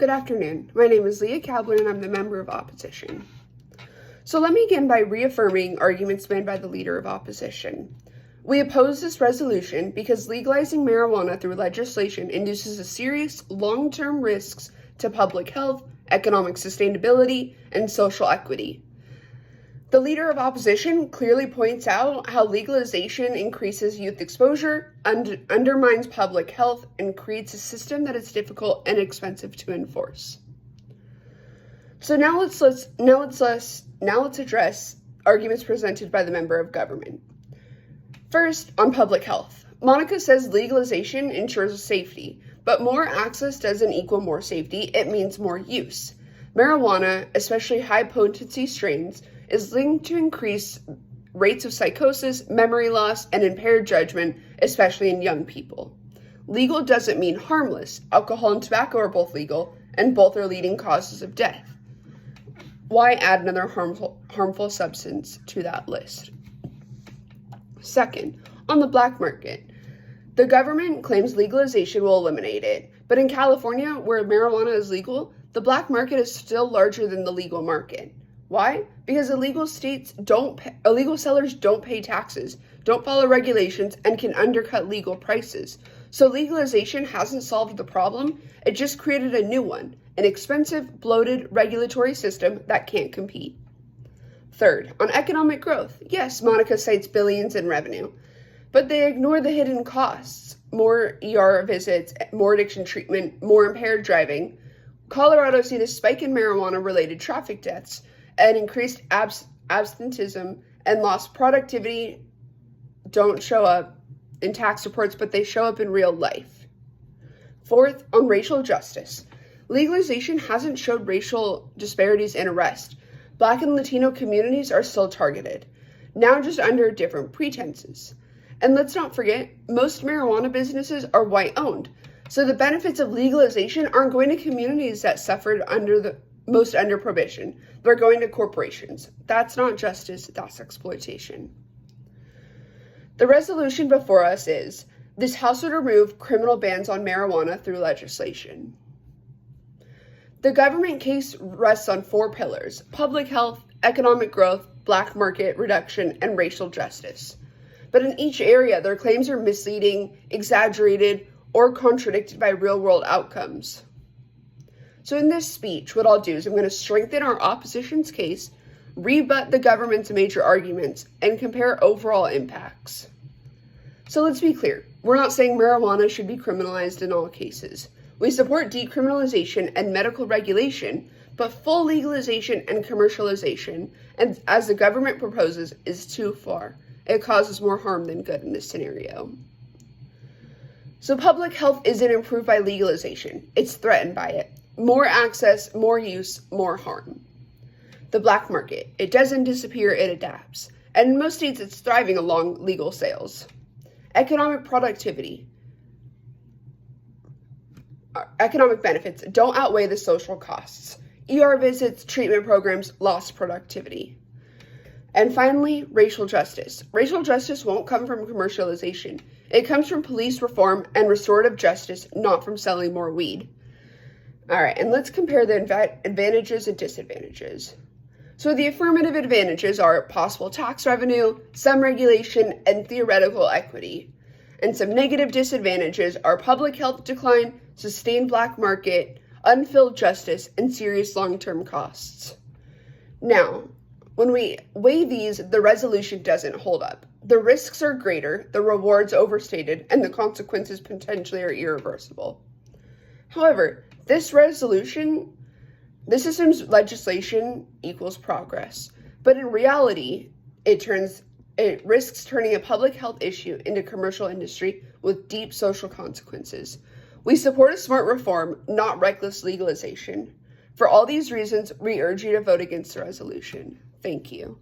Good afternoon. My name is Leah Kabler and I'm the member of opposition. So let me begin by reaffirming arguments made by the leader of opposition. We oppose this resolution because legalizing marijuana through legislation induces a serious long-term risks to public health, economic sustainability, and social equity. The leader of opposition clearly points out how legalization increases youth exposure, undermines public health, and creates a system that is difficult and expensive to enforce. So now let's address arguments presented by the member of government. First, on public health. Monica says legalization ensures safety, but more access doesn't equal more safety, it means more use. Marijuana, especially high-potency strains, is linked to increased rates of psychosis, memory loss, and impaired judgment, especially in young people. Legal doesn't mean harmless. Alcohol and tobacco are both legal, and both are leading causes of death. Why add another harmful substance to that list? Second, on the black market. The government claims legalization will eliminate it, but in California, where marijuana is legal, the black market is still larger than the legal market. Why? Because illegal sellers don't pay taxes, don't follow regulations, and can undercut legal prices. So legalization hasn't solved the problem, it just created a new one, an expensive, bloated regulatory system that can't compete. Third, on economic growth. Yes, Monica cites billions in revenue, but they ignore the hidden costs. More ER visits, more addiction treatment, more impaired driving. Colorado seen a spike in marijuana-related traffic deaths, and increased absenteeism and lost productivity don't show up in tax reports, but they show up in real life. Fourth, on racial justice. Legalization hasn't showed racial disparities in arrest. Black and Latino communities are still targeted, now just under different pretenses. And let's not forget, most marijuana businesses are white-owned, so the benefits of legalization aren't going to communities that suffered most under prohibition. They're going to corporations. That's not justice, that's exploitation. The resolution before us is, this House would remove criminal bans on marijuana through legislation. The government case rests on 4 pillars: public health, economic growth, black market reduction, and racial justice. But in each area, their claims are misleading, exaggerated, or contradicted by real-world outcomes. So in this speech, what I'll do is I'm going to strengthen our opposition's case, rebut the government's major arguments, and compare overall impacts. So let's be clear. We're not saying marijuana should be criminalized in all cases. We support decriminalization and medical regulation, but full legalization and commercialization, and as the government proposes, is too far. It causes more harm than good in this scenario. So public health isn't improved by legalization. It's threatened by it. More access, more use, more harm. The black market. It doesn't disappear, it adapts. And in most states, it's thriving along legal sales. Economic productivity. Economic benefits don't outweigh the social costs. ER visits, treatment programs, lost productivity. And finally, racial justice. Racial justice won't come from commercialization. It comes from police reform and restorative justice, not from selling more weed. All right, and let's compare the advantages and disadvantages. So the affirmative advantages are possible tax revenue, some regulation, and theoretical equity. And some negative disadvantages are public health decline, sustained black market, unfilled justice, and serious long-term costs. Now, when we weigh these, the resolution doesn't hold up. The risks are greater, the rewards overstated, and the consequences potentially are irreversible. However, this assumes legislation equals progress, but in reality, it risks turning a public health issue into commercial industry with deep social consequences. We support a smart reform, not reckless legalization. For all these reasons, we urge you to vote against the resolution. Thank you.